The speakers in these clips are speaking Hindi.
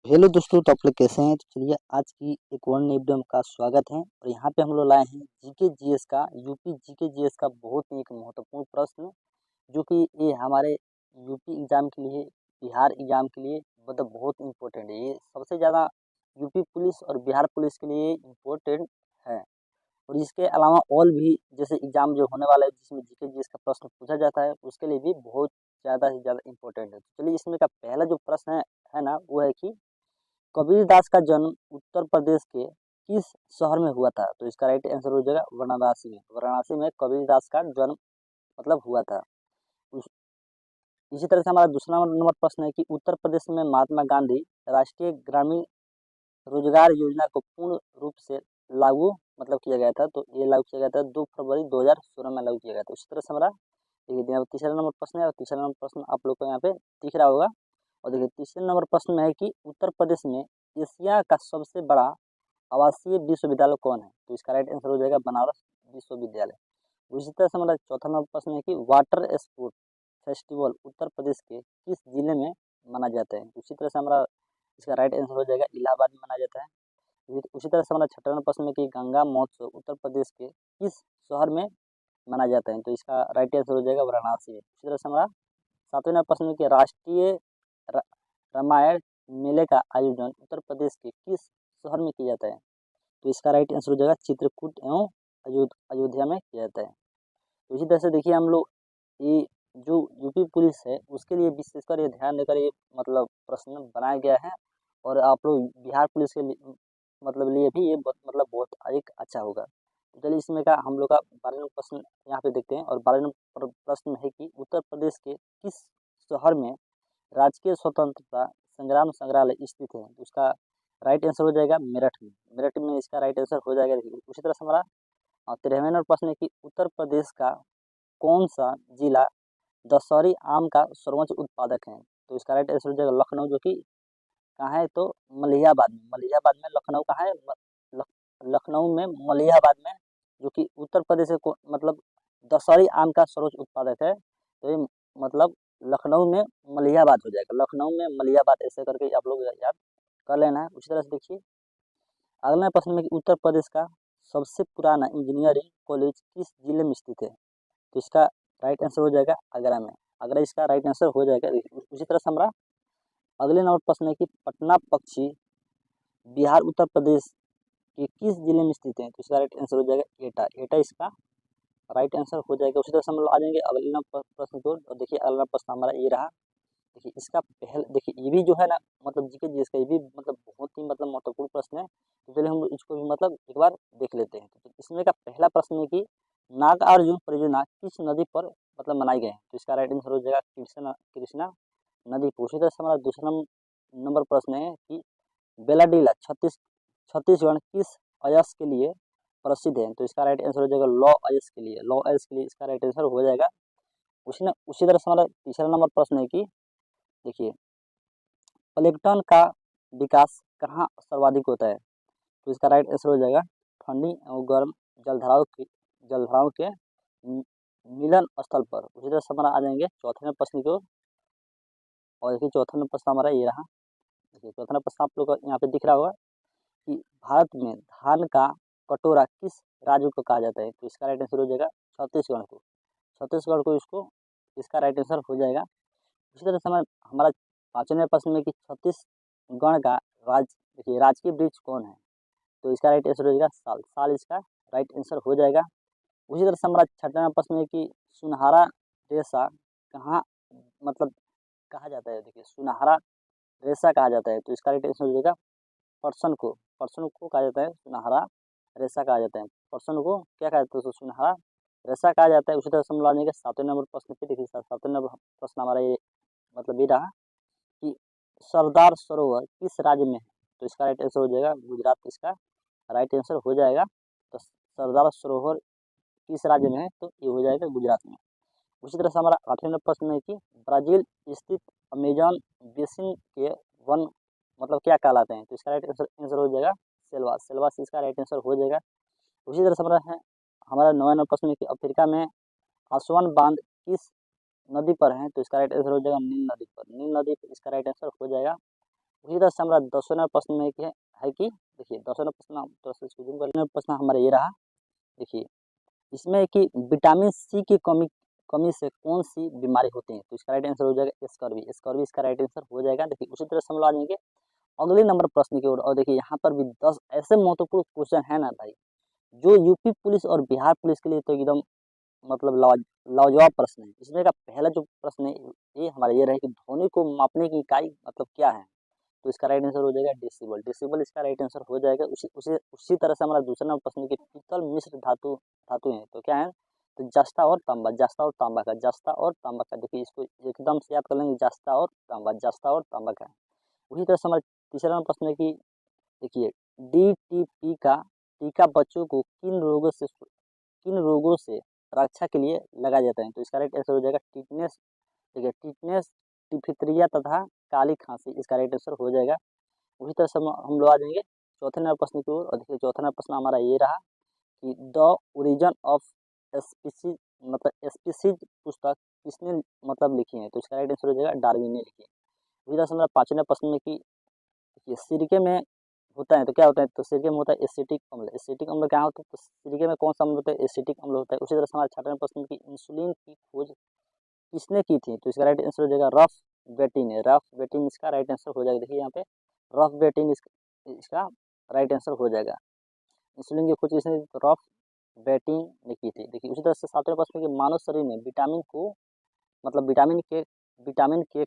हेलो दोस्तों, तो आप लोग कैसे हैं? तो चलिए आज की एक और नई वीडियो में आपका स्वागत है। और यहाँ पे हम लोग लाए हैं जीके जीएस का यूपी जीके जीएस का बहुत ही एक महत्वपूर्ण प्रश्न, जो कि ये हमारे यूपी एग्जाम के लिए, बिहार एग्जाम के लिए मतलब बहुत इम्पोर्टेंट है। ये सबसे ज़्यादा यूपी पुलिस और बिहार पुलिस के लिए इम्पोर्टेंट है। और इसके अलावा और भी जैसे एग्जाम जो होने वाला है जिसमें जीके जीएस का प्रश्न पूछा जाता है, उसके लिए भी बहुत ज़्यादा से ज़्यादा इम्पोर्टेंट है। तो चलिए इसमें का पहला जो प्रश्न है ना, वो है कि कबीरदास का जन्म उत्तर प्रदेश के किस शहर में हुआ था? तो इसका राइट आंसर हो जाएगा वाराणसी में। वाराणसी में कबीरदास का जन्म मतलब हुआ था। इसी तरह से हमारा दूसरा नंबर प्रश्न है कि उत्तर प्रदेश में महात्मा गांधी राष्ट्रीय ग्रामीण रोजगार योजना को पूर्ण रूप से लागू मतलब किया गया था। तो ये लागू किया गया था 2 फरवरी 2016 में लागू किया गया था। उसी तरह से हमारा देखिए तीसरा नंबर प्रश्न है, और तीसरा नंबर प्रश्न आप लोग को यहाँ पे दिख रहा होगा। और देखिए तीसरे नंबर प्रश्न में है कि उत्तर प्रदेश में एशिया का सबसे बड़ा आवासीय विश्वविद्यालय कौन है? तो इसका राइट आंसर हो जाएगा बनारस विश्वविद्यालय। उसी तरह से हमारा चौथा नंबर प्रश्न है कि water sport festival Uttar Pradesh के किस जिले में मना जाता है? उसी तरह से हमारा इसका राइट आंसर हो जाएगा इलाहाबाद में मनाया जाता है। उसी तरह से हमारा छठा नंबर प्रश्न है कि गंगा महोत्सव उत्तर प्रदेश के किस शहर में मनाया जाता है? तो इसका राइट आंसर हो जाएगा वाराणसी में। इसी तरह से हमारा सातवें नंबर प्रश्न है कि राष्ट्रीय र- रामायण मेले का आयोजन उत्तर प्रदेश के किस शहर में किया जाता है? तो इसका राइट आंसर हो जाएगा चित्रकूट एवं अयोध्या में किया जाता है। तो इसी तरह से देखिए हम लोग ये जो यूपी पुलिस है उसके लिए विशेषकर ये ध्यान देकर ये मतलब प्रश्न बनाया गया है। और आप लोग बिहार पुलिस के लिए मतलब लिए भी ये बहुत एक अच्छा होगा। तो चलिए इसमें का हम लोग का 12 नंबर प्रश्न यहाँ पे देखते हैं। और 12 नंबर प्रश्न है कि उत्तर प्रदेश के किस शहर में राजकीय स्वतंत्रता संग्राम संग्रहालय स्थित है? तो उसका राइट आंसर हो जाएगा मेरठ में। मेरठ में इसका राइट आंसर हो जाएगा। देखिए उसी तरह से हमारा 13वें नंबर प्रश्न है कि उत्तर प्रदेश का कौन सा जिला दशहरी आम का सर्वोच्च उत्पादक है? तो इसका राइट आंसर हो जाएगा लखनऊ, जो कि कहाँ है? तो मलिहाबाद में। मलिहाबाद में लखनऊ कहाँ है? लखनऊ में मलिहाबाद में, जो कि उत्तर प्रदेश से मतलब दशहरी आम का सर्वोच्च उत्पादक है। तो ये मतलब लखनऊ में मलिहाबाद हो जाएगा। लखनऊ में मलिहाबाद ऐसे करके आप लोग याद कर लेना है। उसी तरह से देखिए अगला प्रश्न में कि उत्तर प्रदेश का सबसे पुराना इंजीनियरिंग कॉलेज किस जिले में स्थित है? तो इसका राइट आंसर हो जाएगा आगरा में। आगरा इसका राइट आंसर हो जाएगा। उसी तरह से हमारा अगले नंबर प्रश्न है कि पटना पक्षी बिहार उत्तर प्रदेश के किस जिले में स्थित है? तो इसका राइट आंसर हो जाएगा एटा। एटा इसका राइट आंसर हो जाएगा। उसी तरह से हम लोग आ जाएंगे अगले नंबर प्रश्न को। और देखिए अगला प्रश्न हमारा ये रहा। देखिए इसका पहले देखिए ये भी जो है ना मतलब जीके जीएस का ये भी मतलब बहुत ही मतलब महत्वपूर्ण प्रश्न है। तो चलिए हम इसको भी मतलब एक बार देख लेते हैं। तो इसमें का पहला प्रश्न है कि नागार्जुन परियोजना किस नदी पर मतलब बनाई गई है? तो इसका राइट आंसर हो जाएगा कृष्णा कृष्णा नदी पर। उसी तरह से हमारा दूसरा नंबर प्रश्न है कि बेलाडीला छत्तीसगढ़ किस अयस्क के लिए प्रसिद्ध है? तो इसका राइट आंसर हो जाएगा लौ अयस्क के लिए। लौ अयस्क के लिए इसका राइट आंसर हो जाएगा। उसी तरह से हमारा तीसरा नंबर प्रश्न है कि देखिए प्लेंकटन का विकास कहाँ सर्वाधिक होता है? तो इसका राइट आंसर हो जाएगा ठंडी और गर्म जलधाराओं के मिलन स्थल पर। उसी तरह से हमारा आ जाएंगे चौथे नंबर प्रश्न की ओर। और देखिए चौथा नंबर प्रश्न हमारा ये रहा। देखिए चौथा नंबर प्रश्न आप लोग को यहाँ पे दिख रहा होगा कि भारत में धान का कटोरा किस राज्य को कहा जाता है? तो इसका राइट आंसर हो जाएगा छत्तीसगढ़ को। छत्तीसगढ़ को इसको इसका राइट आंसर हो जाएगा। उसी तरह से हमारा पाँचवें प्रश्न में कि छत्तीसगढ़ का देखिए राजकीय वृक्ष कौन है? तो इसका राइट आंसर हो जाएगा साल। साल इसका राइट आंसर हो जाएगा। उसी तरह से हमारा छठा प्रश्न है कि सुनहरा रेशा कहाँ मतलब कहा जाता है? देखिए सुनहरा रेशा कहा जाता है। तो इसका राइट आंसर हो जाएगा पर्सन को कहा जाता है सुनहरा रेशा कहा जाता है। पर्सन को क्या कहा जाता है? तो सुनहरा रेशा कहा जाता है। उसी तरह से हम लाने के सातवें नंबर प्रश्न पे। देखिए सातवें नंबर प्रश्न हमारा ये मतलब ये रहा कि सरदार सरोवर किस राज्य में है? तो इसका राइट आंसर हो जाएगा गुजरात। इसका राइट आंसर हो जाएगा। तो सरदार सरोवर किस राज्य में है? तो ये हो जाएगा गुजरात में। उसी तरह से हमारा आठवें नंबर प्रश्न है कि ब्राजील स्थित अमेजन बेसिन के वन मतलब क्या कहलाते हैं? तो इसका राइट आंसर हो जाएगा सेल्वास। सेल्वास इसका राइट आंसर हो जाएगा। उसी तरह से हमारा 9वां नंबर प्रश्न है कि अफ्रीका में आसवन बांध किस नदी पर है? तो इसका राइट आंसर हो जाएगा नील नदी पर। नील नदी पर इसका राइट आंसर हो जाएगा। उसी तरह से हमारा 10वें नंबर प्रश्न में है कि देखिए 10वें नंबर प्रश्न थोड़ा सा इसको जूम कर लें। प्रश्न हमारा ये रहा, देखिए इसमें कि विटामिन सी की कमी कमी से कौन सी बीमारी होती है, तो इसका राइट आंसर हो जाएगा स्कर्वी। स्कर्वी इसका राइट आंसर हो जाएगा। देखिए उसी तरह से हम लोग आ जाएंगे अगले नंबर प्रश्न की ओर, और देखिए यहाँ पर भी 10 ऐसे महत्वपूर्ण क्वेश्चन है ना भाई, जो यूपी पुलिस और बिहार पुलिस के लिए तो एकदम मतलब लाजवाब प्रश्न है। इसमें का पहला जो प्रश्न है ये हमारा ये रहे कि ध्वनि को मापने की इकाई मतलब क्या है, तो इसका राइट आंसर हो जाएगा डेसिबल। डेसिबल इसका राइट आंसर हो जाएगा। उसी तरह से हमारा दूसरा नंबर प्रश्न कि पीतल मिश्र धातु धातु है तो क्या है, तो जस्ता और तांबा। जस्ता और तांबा का, जस्ता और तांबा का, देखिए इसको एकदम से याद कर लेंगे, जस्ता और तांबा, जस्ता और तांबा का। उसी तरह से हमारा तीसरा नंबर प्रश्न है कि देखिए DTP का टीका बच्चों को किन रोगों से रक्षा के लिए लगाया जाता है, तो इसका राइट आंसर हो जाएगा टिटनेस। देखिए टिटनेस, डिप्थीरिया तथा काली खांसी इसका राइट आंसर हो जाएगा। उसी तरह से हम लोग आ जाएंगे चौथे नंबर प्रश्न की ओर, और देखिए चौथा नंबर प्रश्न हमारा ये रहा कि द ओरिजिन ऑफ स्पीसीज मतलब स्पीसीज पुस्तक किसने मतलब लिखी है, तो इसका राइट आंसर हो जाएगा डार्विन ने लिखी है। उसी तरह से हमारा पांचवें नंबर प्रश्न में कि देखिए सिरके में होता है तो क्या होता है, तो सिरके में होता है एसिटिक अम्ल। एसिटिक अम्ल क्या होता है, तो सिरके में कौन सा अम्ल होता है, एसिटिक अम्ल होता है। उसी तरह से हमारे छठवें प्रश्न की इंसुलिन की खोज किसने की थी, तो इसका राइट आंसर हो जाएगा रफ बेटिन है। रफ बेटिन इसका राइट आंसर हो जाएगा। देखिए यहाँ पे रफ बेटिन इसका राइट आंसर हो जाएगा। इंसुलिन की खोज किसने की, तो रफ बेटिन ने की थी। देखिए उसी तरह से सातवें प्रश्न में मानव शरीर में विटामिन को मतलब विटामिन के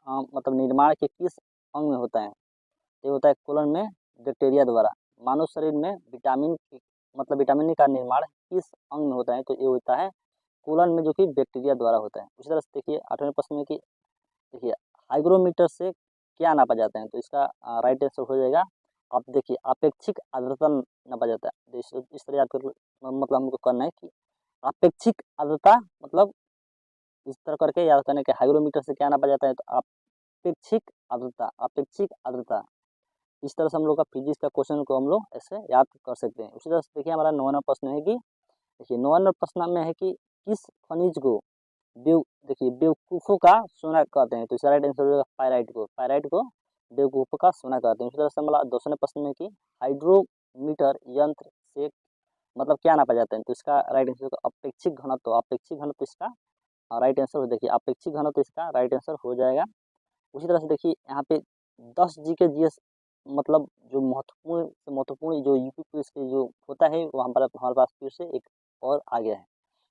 मतलब निर्माण के किस अंग में होता है, ये होता है कोलन में बैक्टीरिया द्वारा। मानव शरीर में विटामिन का निर्माण किस अंग में होता है, तो ये होता है कोलन में, जो कि बैक्टीरिया द्वारा होता है। उसी तरह से देखिए आठवें प्रश्न में कि देखिए हाइग्रोमीटर से क्या नापा जाता है, तो इसका राइट आंसर हो जाएगा। आप देखिए अपेक्षिक आर्द्रता नापा जाता है, तो इस तरह याद कर मतलब हमको करना है कि अपेक्षिक आर्द्रता मतलब इस तरह करके याद करना है कि हाइग्रोमीटर से क्या नापा जाता है, तो अपेक्षिक आर्द्रता। इस तरह से हम लोग का फिजिक्स का क्वेश्चन को हम लोग ऐसे याद कर सकते हैं। उसी तरह से देखिए हमारा 9वां प्रश्न है कि देखिए 9वां प्रश्न में है कि किस खनिज को देखिए बेवकूफ़ों का सोना कहते हैं, तो इसका राइट आंसर हो जाएगा पायराइट को बेवकूफ़ों का सोना कहते हैं। उसी तरह से हमारा 2वें प्रश्न में कि हाइड्रोमीटर यंत्र से मतलब क्या नापा जाता है, तो इसका राइट आंसर अपेक्षिक घनत्व इसका राइट आंसर हो। देखिए अपेक्षिक घनत्व इसका राइट आंसर हो जाएगा। उसी तरह से देखिए यहाँ पे 10 जीके जीएस मतलब जो महत्वपूर्ण जो यूपी पुलिस के जो होता है वो हमारे पास फिर से एक और आ गया है।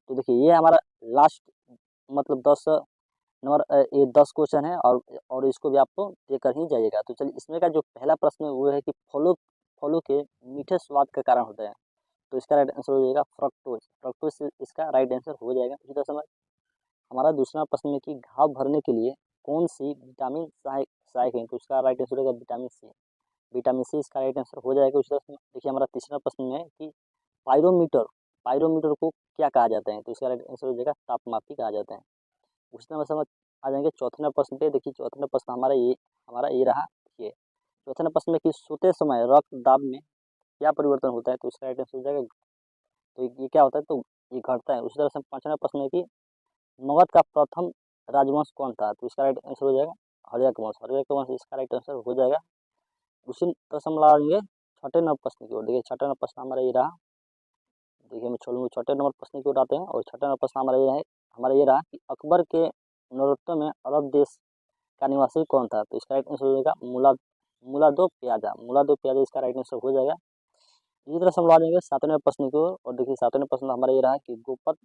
तो देखिए ये हमारा लास्ट मतलब 10 नंबर ये 10 क्वेश्चन है, और इसको भी आपको देकर ही जाइएगा। तो चलिए इसमें का जो पहला प्रश्न है वो है कि फलों के मीठे स्वाद का कारण होता है, तो इसका राइट आंसर हो जाएगा फ्रक्टोज। फ्रक्टोज इसका राइट आंसर हो जाएगा। इसी तरह से हमारा दूसरा प्रश्न है कि घाव भरने के लिए कौन सी विटामिन सहायक है, तो उसका राइट आंसर होगा विटामिन सी। विटामिन सी इसका राइट आंसर हो जाएगा। उसी तरह से देखिए हमारा तीसरा प्रश्न है कि पायरोमीटर पायरोमीटर को क्या कहा जाता है, तो इसका राइट आंसर हो जाएगा तापमापी कहा जाता है। उसी तरह समझ आ जाएंगे चौथे नंबर प्रश्न पे। देखिए चौथे नंबर प्रश्न हमारा ये रहा। देखिए चौथे नंबर प्रश्न में कि सोते समय रक्तदाब में क्या परिवर्तन होता है, तो इसका राइट आंसर हो जाएगा, तो ये क्या होता है, तो ये घटता है। उसी तरह से पांचवा प्रश्न है कि मगध का प्रथम राजवंश कौन था, तो इसका राइट आंसर हो जाएगा हर्यक वंश इसका राइट आंसर हो जाएगा। उसी तरह से हम लाएंगे छठे नंबर प्रश्न की ओर। देखिए छठे नंबर प्रश्न हमारा ये रहा। देखिए मैं छोड़ूंगा, छठे नंबर प्रश्न की ओर आते हैं, और छठे नंबर प्रश्न हमारा ये रहा कि अकबर के नरोत्तम में अरब देश का निवासी कौन था, तो इसका राइट आंसर हो जाएगा मुलादो प्याजा इसका राइट आंसर हो जाएगा। इसी तरह से हम ला देंगे सातवें प्रश्न को, और देखिए सातवें प्रश्न हमारा ये रहा कि गोपद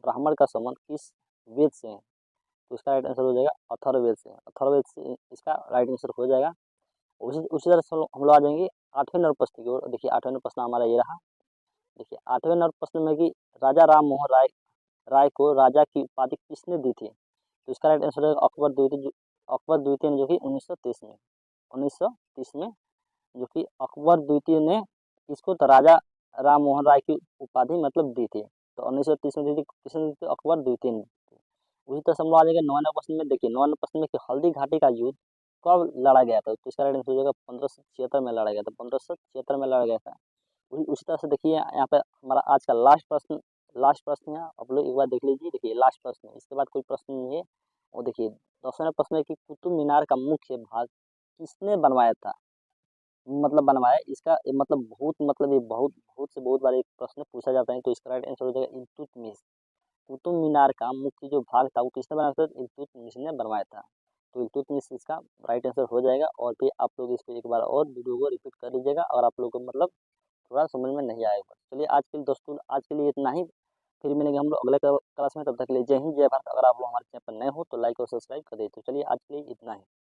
ब्राह्मण का संबंध किस वेद से है, तो इसका राइट आंसर हो जाएगा अथर्ववेद से। अथर्ववेद से इसका राइट आंसर हो जाएगा। उसी तरह से हम लोग आ जाएंगे आठवें नंबर प्रश्न की ओर। देखिए आठवें नंबर प्रश्न हमारा ये रहा। देखिए आठवें नंबर प्रश्न में कि राजा राम मोहन राय को राजा की उपाधि किसने दी थी, तो इसका राइट आंसर है अकबर द्वितीय ने, जो कि 1930 में जो कि अकबर द्वितीय ने इसको तो राजा राम मोहन राय की उपाधि मतलब दी थी, तो 1930 में दी थी। किसने दी थी, अकबर द्वितीय ने दी थी। उसी तरह से हम लोग आ जाएंगे 9वें प्रश्न में। देखिए 9वें प्रश्न में कि हल्दी घाटी का युद्ध कब लड़ा गया था, तो इसका राइट आंसर हो जाएगा 1576 में लड़ा गया था। 1576 में लड़ा गया था। उसी तरह से देखिए यहाँ पे हमारा आज का लास्ट प्रश्न है। आप लोग एक बार देख लीजिए। देखिए लास्ट प्रश्न है, इसके बाद कोई प्रश्न नहीं है। और देखिए 10वें प्रश्न है कि कुतुब मीनार का मुख्य भाग किसने बनवाया था? मतलब बनवाया इसका मतलब बहुत मतलब ये बहुत बहुत से बहुत बार एक प्रश्न पूछा जाता है, तो इसका राइट आंसर हो जाएगा इल्तुतमिश। कुतुब मीनार का मुख्य जो भाग था वो किसने बनाया था? इल्तुतमिश ने बनवाया था। तो इल्तुतमिश इसका राइट आंसर हो जाएगा। और फिर आप लोग इसको एक बार और वीडियो को रिपीट कर लीजिएगा और आप लोग को मतलब थोड़ा समझ में नहीं आएगा। चलिए आज के लिए दोस्तों, आज के लिए इतना ही। फिर मिलेंगे हम लोग अगले क्लास में। तब तक के लिए जय हिंद जय भारत। अगर आप लोग हमारे चैनल पर नए हो तो लाइक और सब्सक्राइब कर दे। तो चलिए आज के लिए इतना ही।